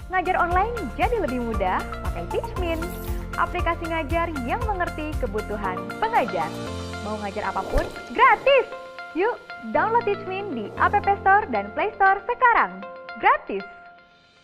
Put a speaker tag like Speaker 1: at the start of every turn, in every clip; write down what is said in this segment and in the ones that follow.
Speaker 1: Ngajar online jadi lebih mudah pakai Teachmin, aplikasi ngajar yang mengerti kebutuhan pengajar. Mau ngajar apapun, gratis! Yuk, download Teachmin di App Store dan Play Store sekarang. Gratis!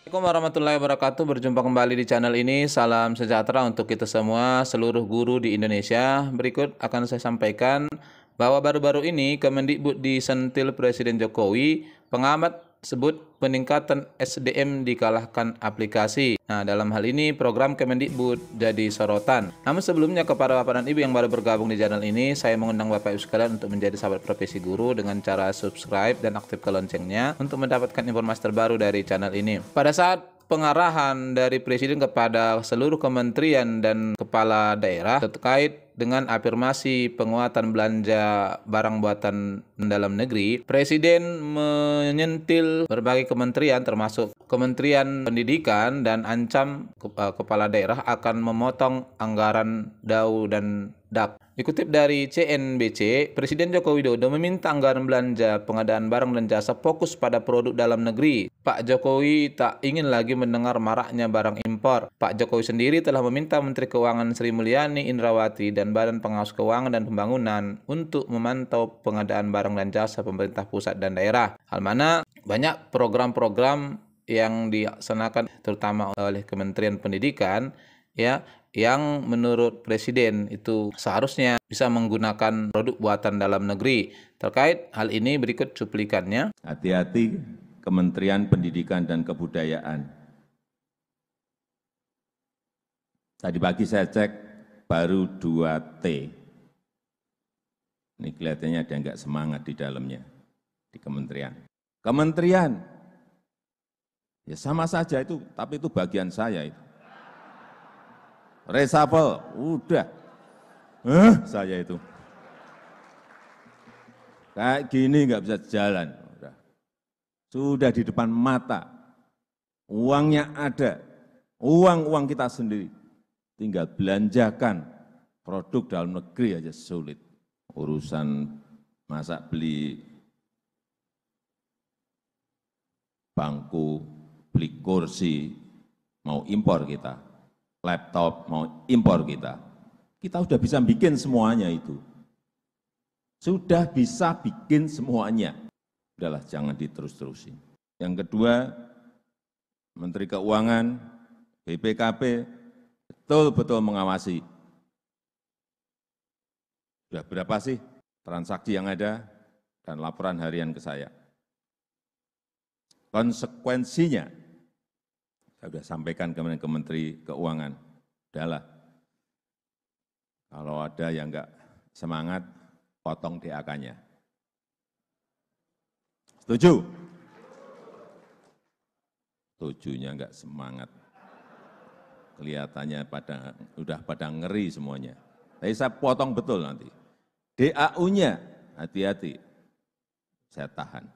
Speaker 2: Assalamualaikum warahmatullahi wabarakatuh. Berjumpa kembali di channel ini. Salam sejahtera untuk kita semua, seluruh guru di Indonesia. Berikut akan saya sampaikan bahwa baru-baru ini Kemendikbud disentil Presiden Jokowi. Pengamat sebut peningkatan SDM dikalahkan aplikasi. Nah, dalam hal ini program Kemendikbud jadi sorotan. Namun sebelumnya kepada Bapak dan Ibu yang baru bergabung di channel ini, saya mengundang Bapak Ibu sekalian untuk menjadi sahabat profesi guru dengan cara subscribe dan aktifkan loncengnya untuk mendapatkan informasi terbaru dari channel ini. Pada saat pengarahan dari Presiden kepada seluruh kementerian dan kepala daerah terkait dengan afirmasi penguatan belanja barang buatan dalam negeri, Presiden menyentil berbagai kementerian termasuk Kementerian Pendidikan dan ancam kepala daerah akan memotong anggaran DAU dan DAP. Dikutip dari CNBC, Presiden Joko Widodo meminta anggaran belanja pengadaan barang dan jasa fokus pada produk dalam negeri. Pak Jokowi tak ingin lagi mendengar maraknya barang impor. Pak Jokowi sendiri telah meminta Menteri Keuangan Sri Mulyani Indrawati dan Badan Pengawas Keuangan dan Pembangunan untuk memantau pengadaan barang dan jasa pemerintah pusat dan daerah. Hal mana banyak program-program yang dilaksanakan terutama oleh Kementerian Pendidikan yang menurut Presiden itu seharusnya bisa menggunakan produk buatan dalam negeri. Terkait hal ini berikut cuplikannya.
Speaker 3: Hati-hati Kementerian Pendidikan dan Kebudayaan. Tadi pagi saya cek baru 2T. Ini kelihatannya ada nggak semangat di dalamnya, di kementerian. Kementerian, ya sama saja itu, tapi itu bagian saya itu. Reshuffle, udah. Saya itu. Kayak gini nggak bisa jalan. Sudah di depan mata. Uangnya ada. Uang kita sendiri. Tinggal belanjakan. Produk dalam negeri aja sulit. Urusan masa beli bangku, beli kursi, mau impor kita. Laptop mau impor kita. Kita sudah bisa bikin semuanya itu. Sudah bisa bikin semuanya. Udahlah, jangan diterus-terusin. Yang kedua, Menteri Keuangan, BPKP, betul-betul mengawasi. Sudah berapa sih transaksi yang ada dan laporan harian ke saya. Konsekuensinya, saya sudah sampaikan ke Menteri Keuangan, udahlah, kalau ada yang enggak semangat, potong DAK-nya. Setuju? Setujunya enggak semangat. Kelihatannya udah pada ngeri semuanya. Tapi saya potong betul nanti. DAU-nya, hati-hati, saya tahan.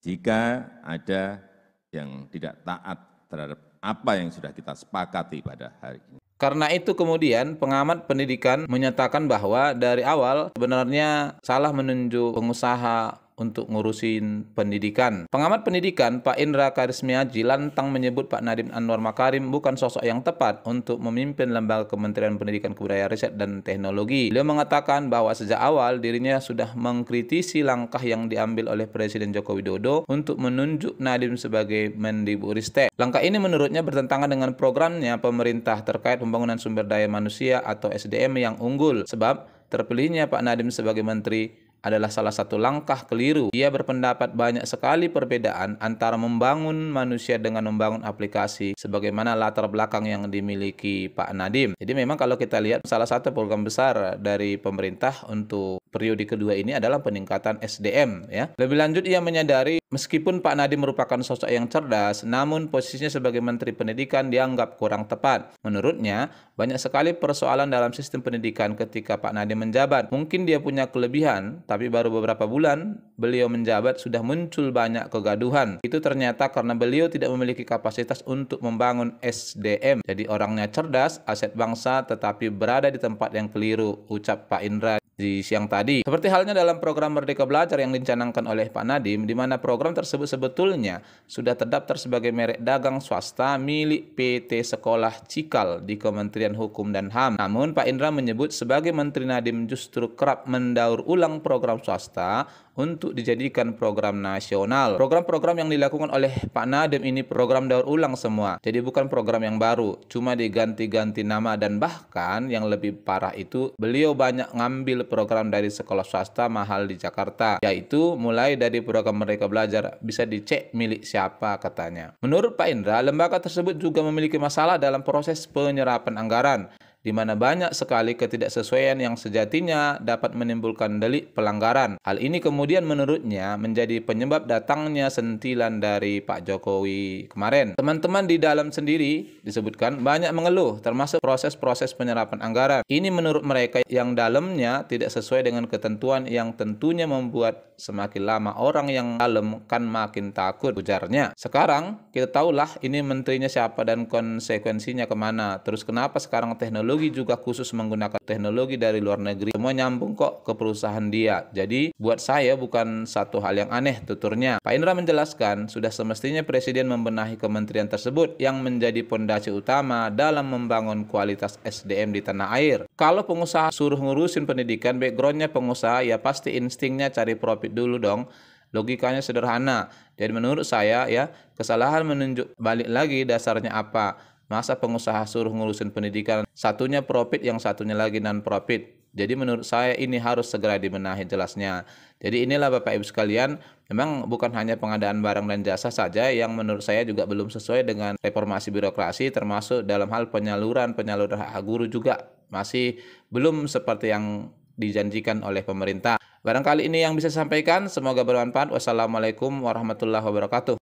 Speaker 3: Jika ada yang tidak taat terhadap apa yang sudah kita sepakati pada hari ini.
Speaker 2: Karena itu kemudian pengamat pendidikan menyatakan bahwa dari awal sebenarnya salah menunjuk pengusaha untuk ngurusin pendidikan. Pengamat pendidikan Pak Indra Karismiaji lantang menyebut Pak Nadiem Anwar Makarim bukan sosok yang tepat untuk memimpin lembaga Kementerian Pendidikan Kebudayaan Riset dan Teknologi. Beliau mengatakan bahwa sejak awal dirinya sudah mengkritisi langkah yang diambil oleh Presiden Joko Widodo untuk menunjuk Nadiem sebagai Mendikbudristek. Langkah ini menurutnya bertentangan dengan programnya pemerintah terkait pembangunan sumber daya manusia atau SDM yang unggul. Sebab terpilihnya Pak Nadiem sebagai menteri adalah salah satu langkah keliru. Ia berpendapat banyak sekali perbedaan antara membangun manusia dengan membangun aplikasi sebagaimana latar belakang yang dimiliki Pak Nadiem. Jadi memang kalau kita lihat salah satu program besar dari pemerintah untuk periode kedua ini adalah peningkatan SDM ya. Lebih lanjut ia menyadari meskipun Pak Nadiem merupakan sosok yang cerdas, namun posisinya sebagai Menteri Pendidikan dianggap kurang tepat. Menurutnya, banyak sekali persoalan dalam sistem pendidikan ketika Pak Nadiem menjabat. Mungkin dia punya kelebihan, tapi baru beberapa bulan beliau menjabat sudah muncul banyak kegaduhan. Itu ternyata karena beliau tidak memiliki kapasitas untuk membangun SDM. Jadi orangnya cerdas, aset bangsa, tetapi berada di tempat yang keliru, ucap Pak Indra. di siang tadi. Seperti halnya dalam program Merdeka Belajar yang dicanangkan oleh Pak Nadiem, di mana program tersebut sebetulnya sudah terdaftar sebagai merek dagang swasta milik PT Sekolah Cikal di Kementerian Hukum dan HAM. Namun Pak Indra menyebut sebagai Menteri Nadiem justru kerap mendaur ulang program swasta untuk dijadikan program nasional. Program-program yang dilakukan oleh Pak Nadiem ini program daur ulang semua. Jadi bukan program yang baru, cuma diganti-ganti nama, dan bahkan yang lebih parah itu beliau banyak ngambil program dari sekolah swasta mahal di Jakarta, yaitu mulai dari program Merdeka Belajar bisa dicek milik siapa katanya. Menurut Pak Indra, lembaga tersebut juga memiliki masalah dalam proses penyerapan anggaran, di mana banyak sekali ketidaksesuaian yang sejatinya dapat menimbulkan delik pelanggaran. Hal ini kemudian menurutnya menjadi penyebab datangnya sentilan dari Pak Jokowi kemarin. Teman-teman di dalam sendiri disebutkan banyak mengeluh, termasuk proses-proses penyerapan anggaran. Ini menurut mereka yang dalamnya tidak sesuai dengan ketentuan yang tentunya membuat semakin lama orang yang dalam kan makin takut, ujarnya. Sekarang kita tahulah ini menterinya siapa dan konsekuensinya kemana. Terus kenapa sekarang teknologi juga khusus menggunakan teknologi dari luar negeri? Semua nyambung kok ke perusahaan dia. Jadi buat saya bukan satu hal yang aneh, tuturnya. Pak Indra menjelaskan sudah semestinya Presiden membenahi kementerian tersebut yang menjadi pondasi utama dalam membangun kualitas SDM di tanah air. Kalau pengusaha suruh ngurusin pendidikan, backgroundnya pengusaha, ya pasti instingnya cari profit dulu dong. Logikanya sederhana. Jadi menurut saya ya, kesalahan menunjuk balik lagi dasarnya apa? Masa pengusaha suruh ngurusin pendidikan, satunya profit, yang satunya lagi non-profit. Jadi menurut saya ini harus segera dibenahi jelasnya. Jadi inilah Bapak Ibu sekalian, memang bukan hanya pengadaan barang dan jasa saja yang menurut saya juga belum sesuai dengan reformasi birokrasi, termasuk dalam hal penyaluran hak guru juga masih belum seperti yang dijanjikan oleh pemerintah. Barangkali ini yang bisa saya sampaikan, semoga bermanfaat. Wassalamualaikum warahmatullahi wabarakatuh.